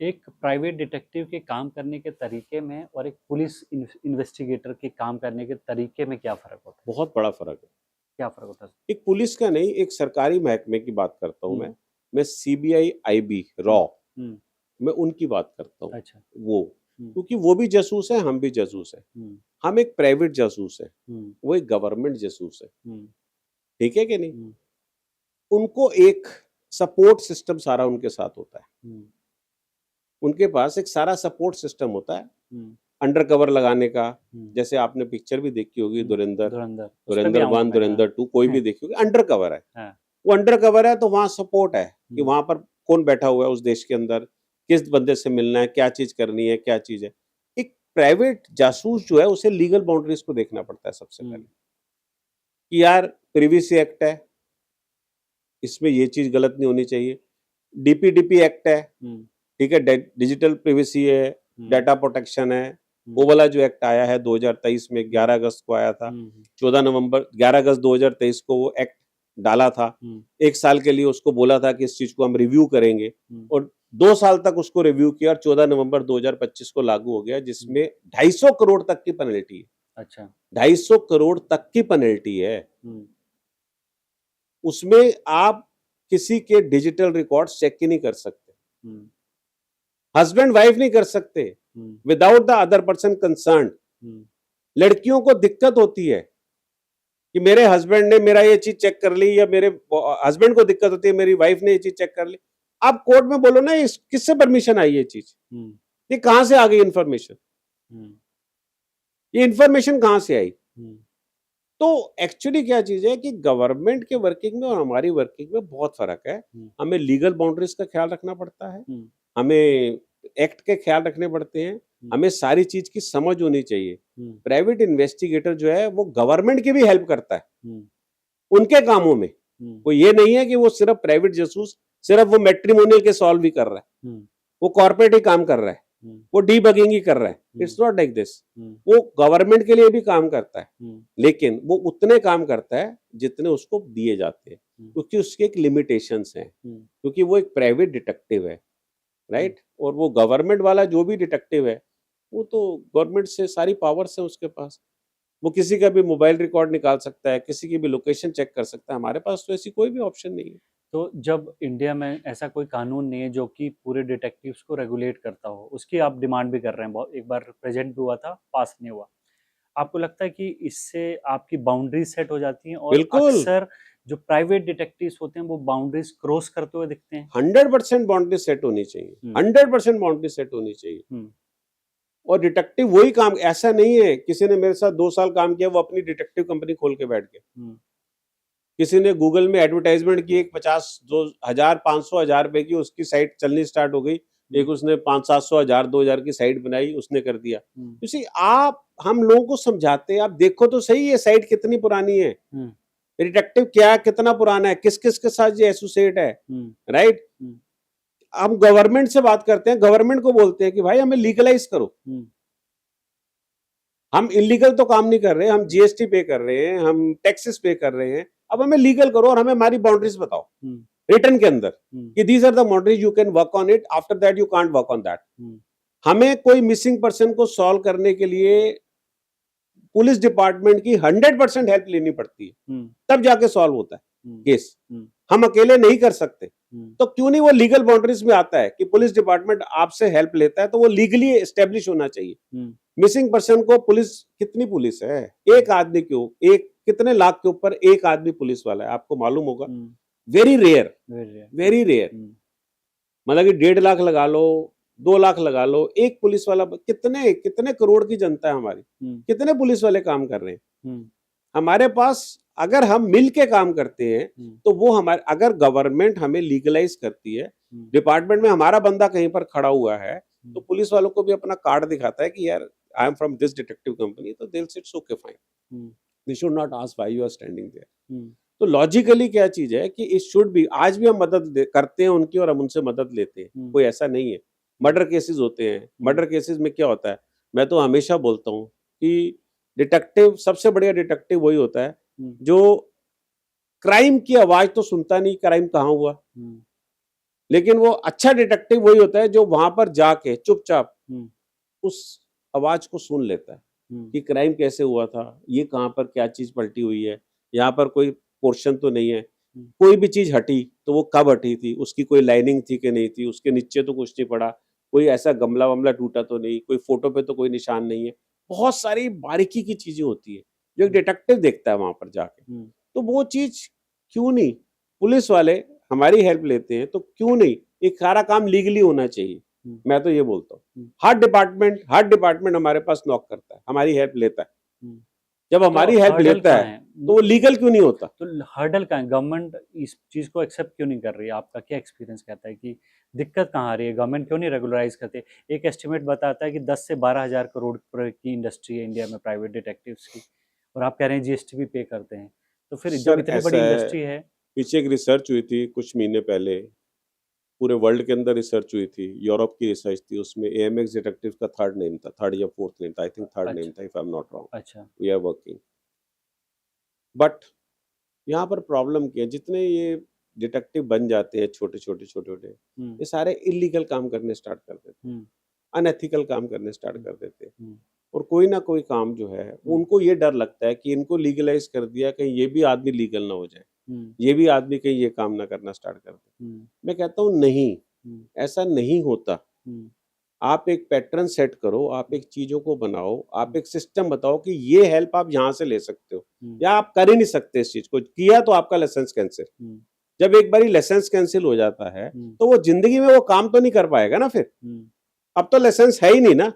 एक private detective के काम करने के तरीके में और एक पुलिस इन्वेस्टिगेटर के काम करने के तरीके में क्या फ़र्क होता है? बहुत बड़ा फ़र्क है। क्या फ़र्क होता है? एक पुलिस का नहीं, एक सरकारी महकमे की बात करता हूँ हुँ, मैं सीबीआई, आईबी, हुँ, रॉ, हुँ, मैं उनकी बात करता हूँ। अच्छा, वो, हुँ, क्योंकि वो भी जासूस हैं, हम भी जासूस हैं। हुँ, हम एक प्राइवेट जासूस हैं, हुँ, वो एक गवर्नमेंट जासूस है। हुँ, ठीक है कि नहीं? हुँ, उनको एक सपोर्ट सिस्टम सारा उनके साथ होता है। हुँ, उनके पास एक सारा सपोर्ट सिस्टम होता है, हुँ, अंडर कवर लगाने का। हुँ, जैसे आपने पिक्चर भी देखी होगी हुँ, धुरंधर, धुरंधर, उस पे भी धुरंधर आऊँगा 1, मैं, हाँ। धुरंधर 2 कोई भी देखी होगी, अंडर कवर है। हाँ, वो अंडर कवर है तो वहाँ सपोर्ट है कि हुँ, वहाँ पर कौन बैठा हुआ है उस देश के अंदर, किस बंदे से मिलना है, क्या चीज़ करनी है, क्या चीज़ है। एक प्राइवेट जासूस जो है उसे लीगल बाउंड्रीज़ को देखना पड़ता है सबसे हुँ, पहले, कि यार प्रिवेसी एक्ट है, इसमें ये चीज़ गलत नहीं होनी चाहिए। डीपीडीपी एक्ट है, हुँ, ठीक है, डिजिटल प्राइवेसी है, हुँ, डाटा प्रोटेक्शन है। हुँ, वो वाला जो एक्ट आया है 2023 में, हुँ, 11 अगस्त को आया था। हुँ, हुँ, 14 नवंबर 11 अगस्त 2023 को वो एक्ट डाला था। हुँ, 1 साल के लिए उसको बोला था कि इस चीज़ को हम रिव्यू करेंगे, हुँ, और 2 साल तक उसको रिव्यू किया और 14 नवंबर 2025 को लागू हो गया, हुँ, जिसमें 250 करोड़ तक की पेनल्टी है। अच्छा, 250 करोड़ तक की पेनल्टी है। हुँ, उसमें आप किसी के डिजिटल रिकॉर्ड्स चेक ही नहीं कर सकते। हुँ, हस्बैंड वाइफ नहीं कर सकते हुँ, without the other person concerned. हुँ, लड़कियों को दिक्कत होती है कि मेरे हस्बैंड ने मेरा ये चीज चेक कर ली, या मेरे हस्बैंड को दिक्कत होती है मेरी वाइफ ने ये चीज चेक कर ली। आप कोर्ट में बोलो ना, किससे परमिशन आई ये चीज, हुँ, ये कहां से आ गई इंफॉर्मेशन, हुँ, ये इंफॉर्मेशन कहां से आई? हुँ, तो एक्चुअली क्या चीज है कि गवर्नमेंट के वर्किंग में और हमारी वर्किंग में बहुत फर्क है। हुँ, हमें लीगल बाउंड्रीज का ख्याल रखना पड़ता है, हुँ, हमें एक्ट के ख्याल रखने पड़ते हैं, हुँ, हमें सारी चीज की समझ होनी चाहिए। हुँ, प्राइवेट इन्वेस्टिगेटर जो है वो गवर्नमेंट की भी हेल्प करता है हुँ, उनके कामों में। हुँ, वो ये नहीं है कि वो सिर्फ प्राइवेट जासूस, सिर्फ वो मैट्रिमोनियल के सॉल्व ही कर रहा है, हुँ, वो कॉर्पोरेट ही काम कर रहा है, हुँ, वो डीबगिंग ही कर रहा है। हुँ, इट्स नॉट लाइक दिस। हुँ, वो गवर्नमेंट के लिए भी काम करता है, हुँ, लेकिन वो उतने काम करता है जितने उसको दिए जाते हैं, हुँ, क्योंकि उसके एक लिमिटेशंस हैं, हुँ, क्योंकि वो एक प्राइवेट डिटेक्टिव है, हुँ, राइट? और वो गवर्नमेंट वाला जो भी डिटेक्टिव है, वो तो गवर्नमेंट से सारी पावर्स है उसके पास। वो किसी का भी मोबाइल रिकॉर्ड निकाल सकता है, किसी की भी लोकेशन चेक कर सकता है। हमारे पास तो ऐसी कोई भी ऑप्शन नहीं है। तो जब इंडिया में ऐसा कोई कानून नहीं है जो कि पूरे डिटेक्टिव्स को रेगुलेट करता हो, उसकी आप डिमांड भी कर रहे हैं, बहुत एक बार प्रेजेंट भी हुआ था, पास नहीं हुआ। आपको लगता है कि इससे आपकी बाउंड्रीज सेट हो जाती हैं और बिल्कुल, अक्सर जो प्राइवेट डिटेक्टिव्स होते हैं वो बाउंड्रीज क्रॉस करते हुए दिखते हैं? 100% बाउंड्री सेट होनी चाहिए, हुँ, 100% बाउंड्री सेट होनी चाहिए। हुँ, और डिटेक्टिव वही काम, ऐसा नहीं है किसी ने मेरे साथ 2 साल काम किया, वो अपनी डिटेक्टिव कंपनी खोल के बैठ गया। हुँ, किसी ने गूगल में एडवर्टाइज़मेंट की, एक 50 2 हज़ार 500 हज़ार रुपए की उसकी साइट चलनी स्टार्ट हो गई। हुँ, एक उसने 500-700 हज़ार 2000 की साइट बनाई, उसने कर दिया। हुँ, यू सी, आप हम लोगों को समझाते हैं, आप देखो तो सही ये साइट कितनी पुरानी है। हुँ, डिटेक्टिव क्या कितना पुराना है, किस-किस के साथ ये एसोसिएट है, हुँ, राइट? हुँ, हम गवर्नमेंट से बात करते हैं, गवर्नमेंट को बोलते हैं कि भाई हमें लीगलाइज़ करो। हुँ, हम इल्लीगल तो काम नहीं कर रहे, हम जीएसटी पे कर रहे हैं, हम टैक्सेस पे कर रहे हैं। अब हमें लीगल करो और हमें हमारी बाउंड्रीज़ बताओ, हुँ, रिटन के अंदर, हुँ, कि these are the boundaries you can work on it, after that you can't work on that. हुँ, हमें कोई मिसिंग पर्सन को सॉल्व करने के लिए पुलिस डिपार्टमेंट की 100% हेल्प लेनी पड़ती है, हुँ, तब जाके सॉल्व होता है हुँ, केस। हुँ, हम अकेले नहीं कर सकते। हुँ, तो क्यों नहीं वो लीगल बाउंड्रीज में आता है कि पुलिस डिपार्टमेंट आपसे हेल्प लेता है, तो वो लीगली एस्टेब्लिश होना चाहिए। हुँ, मिसिंग पर्सन को पुलिस, कितनी पुलिस है? एक आदमी क्यों, एक कितने लाख के ऊपर एक आदमी पुलिस वाला है, आपको मालूम होगा। हुँ, वेरी रेयर, वेरी रेयर, हुँ, वेरी रेयर। हुँ, मतलब कि 1.5 लाख लगा लो, 2 लाख लगा लो, एक पुलिस वाला, कितने कितने करोड़ की जनता है हमारी, हुँ, कितने पुलिस वाले काम कर रहे हैं। हुँ, हमारे पास अगर हम मिल के काम करते हैं, हुँ, तो वो हमारे, अगर गवर्नमेंट हमें लीगलाइज करती है, हुँ, डिपार्टमेंट में हमारा बंदा कहीं पर खड़ा हुआ है, तो हुँ, पुलिस वालों को भी अपना कार्ड दिखाता है कि यार I am from this detective company, तो दिल से इट्स ओके फाइन, हुँ, they should not ask why you are standing there. हुँ, तो लॉजिकली क्या चीज है कि इट शुड बी, आज भी हम करते हैं उनकी और हम उनसे मदद लेते हैं, हुँ, कोई ऐसा नहीं है। हुँ, मर्डर केसेस होते हैं, हुँ, मर्डर केसेस में क्या होता है, मैं तो हमेशा बोलता हूँ कि डिटेक्टिव, सबसे बढ़िया डिटेक्टिव वही होता है हुँ, जो क्राइम की आवाज तो सुनता नहीं, क्राइम कहाँ हुआ, हुँ, लेकिन वो अच्छा डिटेक्टिव वही होता है जो वहां पर जाके चुपचाप हम्म, उस आवाज को सुन लेता है कि क्राइम कैसे हुआ था, ये कहाँ पर क्या चीज पलटी हुई है, यहाँ पर कोई पोर्शन तो नहीं है, कोई भी चीज हटी तो वो कब हटी थी, उसकी कोई लाइनिंग थी कि नहीं थी, उसके नीचे तो कुछ नहीं पड़ा, कोई ऐसा गमला वमला टूटा तो नहीं, कोई फोटो पे तो कोई निशान नहीं है। बहुत सारी बारीकी की चीजें होती है जो एक डिटेक्टिव देखता है वहां पर जाके। तो वो चीज क्यों नहीं, पुलिस वाले हमारी हेल्प लेते हैं तो क्यों नहीं एक सारा काम लीगली होना चाहिए। मैं तो ये बोलता हूँ हर डिपार्टमेंट हमारे पास नॉक करता है, हमारी हेल्प लेता है। जब तो हमारी हेल्प हर्डल लेता कहाँ है है? तो वो लीगल क्यों नहीं होता? तो हर्डल कहाँ है? गवर्नमेंट इस चीज को एक्सेप्ट क्यों नहीं कर रही है? आपका क्या एक्सपीरियंस कहता है कि दिक्कत कहाँ आ रही है? गवर्नमेंट क्यों नहीं रेगुलराइज करते? एक एस्टिमेट बताता है कि 10 से 12 हज़ार करोड़ की इंडस्ट्री है इंडिया में प्राइवेट डिटेक्टिव्स की, और आप कह रहे हैं जीएसटी भी पे करते हैं। तो फिर जब सर इतनी ऐसा बड़ी है, इंडस्ट्री है। पीछे एक रिसर्च हुई थी कुछ महीने पहले, पूरे वर्ल्ड के अंदर रिसर्च हुई थी, यूरोप की रिसर्च थी, उसमें एएमएक्स डिटेक्टिव का थर्ड नेम था, थर्ड या फोर्थ नेम था, आई थिंक थर्ड नेम अच्छा, था, if I am not wrong. अच्छा। वी आर वर्किंग, बट यहाँ पर प्रॉब्लम क्या है, जितने ये डिटेक्टिव बन जाते हैं छोटे छोटे छोटे छोटे, ये सारे इलीगल काम करने स्टार्ट कर देते हैं, अनएथिकल काम करने स्टार्ट कर देते हैं, और कोई ना कोई काम जो है उनको ये डर लगता है कि इनको लीगलाइज कर दिया कहीं ये भी आदमी लीगल ना हो जाए, ये भी आदमी कहीं ये काम ना करना स्टार्ट कर दे। मैं कहता हूँ नहीं, ऐसा नहीं होता। आप एक पैटर्न सेट करो, आप एक चीजों को बनाओ, आप एक सिस्टम बताओ कि ये हेल्प आप यहाँ से ले सकते हो, या आप कर ही नहीं सकते इस चीज को, किया तो आपका लाइसेंस कैंसिल। जब एक बारी लाइसेंस कैंसिल हो जाता है तो वो जिंदगी में वो काम तो नहीं कर पाएगा ना फिर, अब तो लाइसेंस है ही नहीं ना।